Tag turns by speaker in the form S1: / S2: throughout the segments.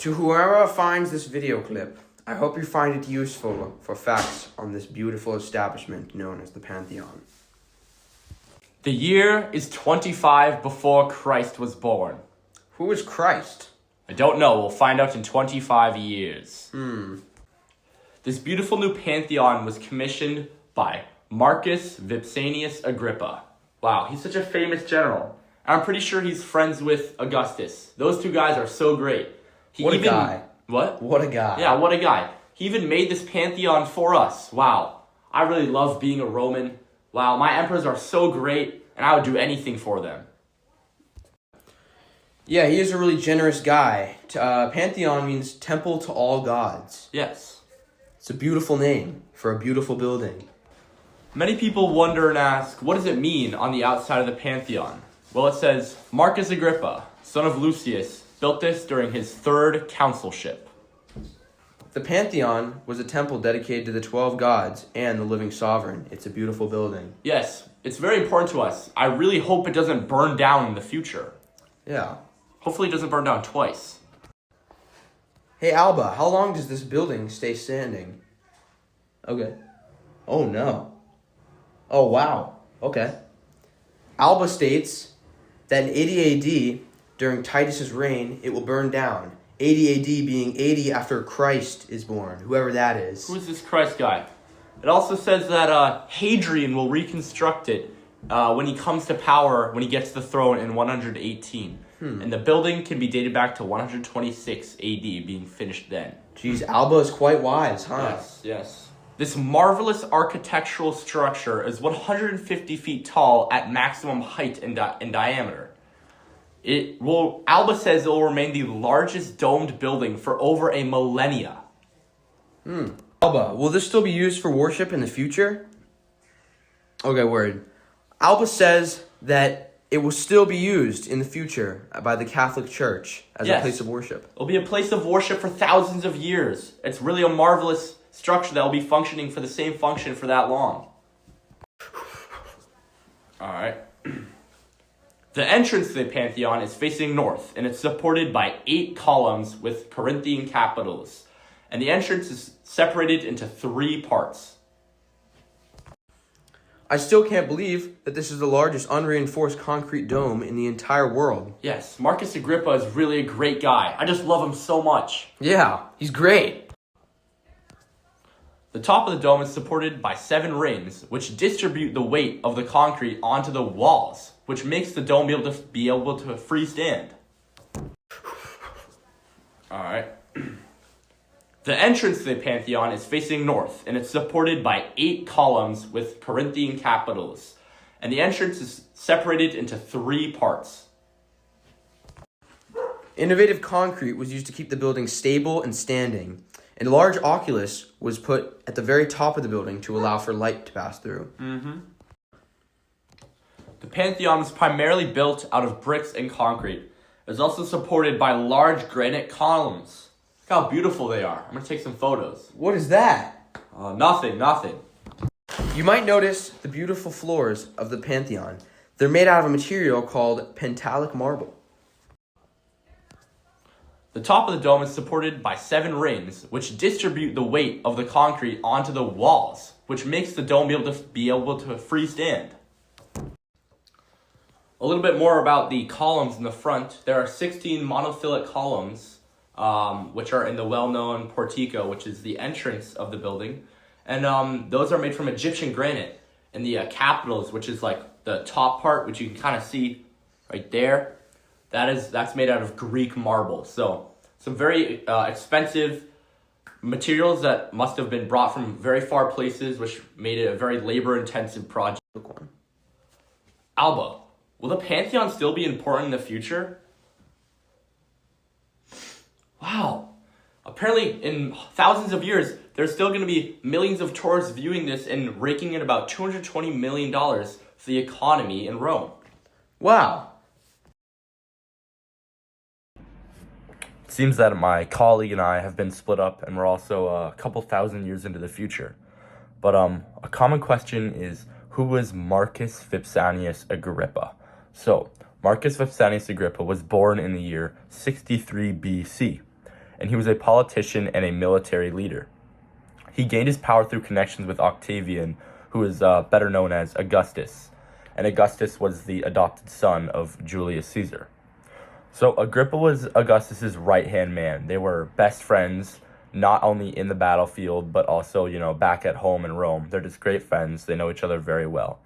S1: To whoever finds this video clip, I hope you find it useful for facts on this beautiful establishment known as the Pantheon.
S2: The year is 25 before Christ was born.
S1: Who is Christ?
S2: I don't know. We'll find out in 25 years. This beautiful new Pantheon was commissioned by Marcus Vipsanius Agrippa. Wow, he's such a famous general. I'm pretty sure he's friends with Augustus. Those two guys are so great.
S1: What a guy.
S2: What?
S1: What a guy.
S2: Yeah, what a guy. He even made this Pantheon for us. Wow. I really love being a Roman. Wow, my emperors are so great, and I would do anything for them.
S1: Yeah, he is a really generous guy. Pantheon means temple to all gods.
S2: Yes.
S1: It's a beautiful name for a beautiful building.
S2: Many people wonder and ask, what does it mean on the outside of the Pantheon? Well, it says, Marcus Agrippa, son of Lucius, built this during his third consulship.
S1: The Pantheon was a temple dedicated to the 12 gods and the living sovereign. It's a beautiful building.
S2: Yes, it's very important to us. I really hope it doesn't burn down in the future.
S1: Yeah.
S2: Hopefully it doesn't burn down twice.
S1: Hey, Alba, how long does this building stay standing? Okay. Oh, no. Oh, wow. Okay. Alba states that in 80 AD, during Titus's reign, it will burn down. 80 AD being 80 after Christ is born, whoever that is.
S2: Who is this Christ guy? It also says that Hadrian will reconstruct it when he comes to power, when he gets the throne in 118. And the building can be dated back to 126 AD, being finished then.
S1: Geez, Alba is quite wise, huh?
S2: Yes. This marvelous architectural structure is 150 feet tall at maximum height in diameter. Alba says it will remain the largest domed building for over a millennia.
S1: Alba, will this still be used for worship in the future? Okay, word. Alba says that it will still be used in the future by the Catholic Church as a place of worship.
S2: It'll be a place of worship for thousands of years. It's really a marvelous structure that will be functioning for the same function for that long. All right. The entrance to the Pantheon is facing north, and it's supported by 8 columns with Corinthian capitals. And the entrance is separated into 3 parts.
S1: I still can't believe that this is the largest unreinforced concrete dome in the entire world.
S2: Yes, Marcus Agrippa is really a great guy. I just love him so much.
S1: Yeah, he's great.
S2: The top of the dome is supported by 7 rings, which distribute the weight of the concrete onto the walls, which makes the dome be able to freestand. All right. The entrance to the Pantheon is facing north, and it's supported by 8 columns with Corinthian capitals. And the entrance is separated into 3 parts.
S1: Innovative concrete was used to keep the building stable and standing. And a large oculus was put at the very top of the building to allow for light to pass through.
S2: The Pantheon was primarily built out of bricks and concrete. It was also supported by large granite columns. Look how beautiful they are. I'm going to take some photos.
S1: What is that?
S2: Nothing.
S1: You might notice the beautiful floors of the Pantheon. They're made out of a material called pentalic marble.
S2: The top of the dome is supported by 7 rings, which distribute the weight of the concrete onto the walls, which makes the dome be able to freestand. A little bit more about the columns in the front. There are 16 monolithic columns, which are in the well-known portico, which is the entrance of the building. And those are made from Egyptian granite. And the capitals, which is like the top part, which you can kind of see right there, that's made out of Greek marble. So some very expensive materials that must have been brought from very far places, which made it a very labor-intensive project. Alba, will the Pantheon still be important in the future? Wow. Apparently, in thousands of years, there's still going to be millions of tourists viewing this and raking in about $220 million for the economy in Rome.
S1: Wow.
S2: It seems that my colleague and I have been split up, and we're also a couple thousand years into the future. But a common question is, who was Marcus Vipsanius Agrippa? So, Marcus Vipsanius Agrippa was born in the year 63 BC. and he was a politician and a military leader. He gained his power through connections with Octavian, who is better known as Augustus, and Augustus was the adopted son of Julius Caesar. So Agrippa was Augustus's right-hand man. They were best friends, not only in the battlefield, but also, back at home in Rome. They're just great friends. They know each other very well.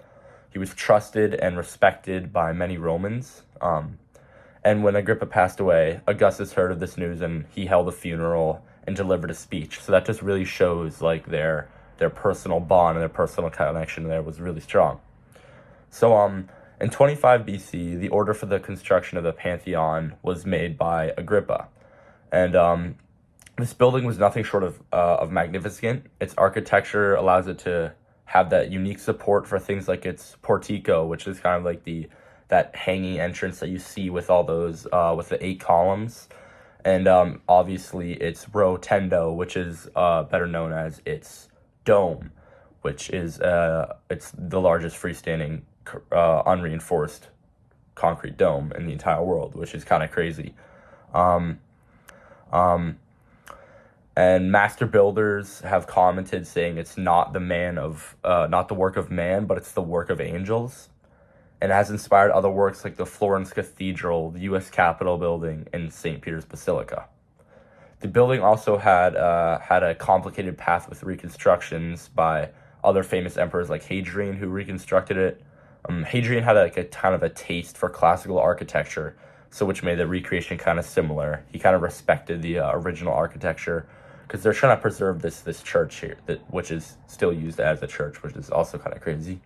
S2: He was trusted and respected by many Romans. And when Agrippa passed away, Augustus heard of this news and he held a funeral and delivered a speech. So that just really shows like their personal bond and their personal connection there was really strong. So in 25 BC, the order for the construction of the Pantheon was made by Agrippa. And this building was nothing short of magnificent. Its architecture allows it to have that unique support for things like its portico, which is kind of like that hanging entrance that you see with all those with the 8 columns, and obviously its rotendo, which is better known as its dome, which is it's the largest freestanding unreinforced concrete dome in the entire world, which is kind of crazy. And master builders have commented saying it's not the work of man, but it's the work of angels, and has inspired other works like the Florence Cathedral, the U.S. Capitol building, and St. Peter's Basilica. The building also had a complicated path with reconstructions by other famous emperors like Hadrian, who reconstructed it. Hadrian had a kind of a taste for classical architecture, so which made the recreation kind of similar. He kind of respected the original architecture, because they're trying to preserve this church here, which is still used as a church, which is also kind of crazy.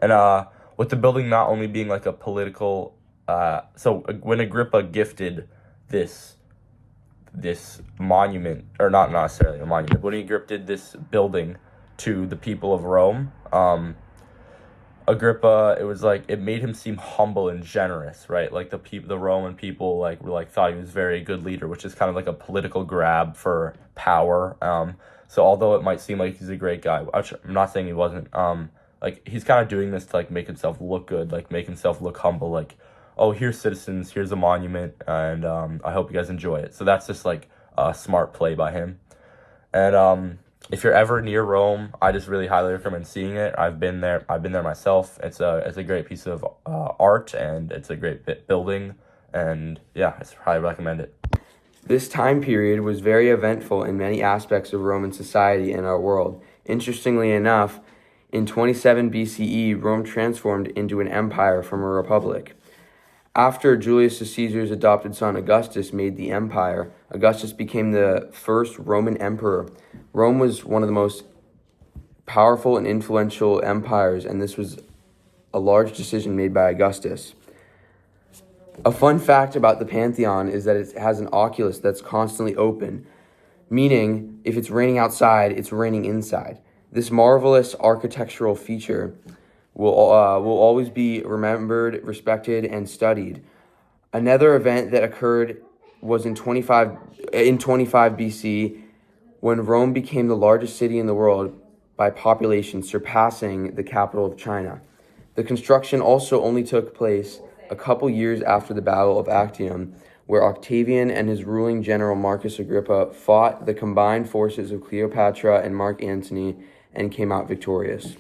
S2: And with the building not only being like a political, so when Agrippa gifted this monument, or not necessarily a monument, when he gifted this building to the people of Rome, Agrippa, it made him seem humble and generous, right? Like the Roman people thought he was a very good leader, which is kind of like a political grab for power. So although it might seem like he's a great guy, which I'm not saying he wasn't, he's kind of doing this to make himself look good, make himself look humble, oh, here's citizens, here's a monument, and I hope you guys enjoy it. So that's just a smart play by him. And if you're ever near Rome, I just really highly recommend seeing it. I've been there myself. It's a great piece of art, and it's a great building, and yeah, I highly recommend it.
S1: This time period was very eventful in many aspects of Roman society and our world. Interestingly enough, in 27 BCE, Rome transformed into an empire from a republic. After Julius Caesar's adopted son Augustus made the empire, Augustus became the first Roman emperor. Rome was one of the most powerful and influential empires, and this was a large decision made by Augustus. A fun fact about the Pantheon is that it has an oculus that's constantly open, meaning if it's raining outside, it's raining inside. This marvelous architectural feature will always be remembered, respected, and studied. Another event that occurred was in 25 BC, when Rome became the largest city in the world by population, surpassing the capital of China. The construction also only took place a couple years after the Battle of Actium, where Octavian and his ruling general Marcus Agrippa fought the combined forces of Cleopatra and Mark Antony and came out victorious.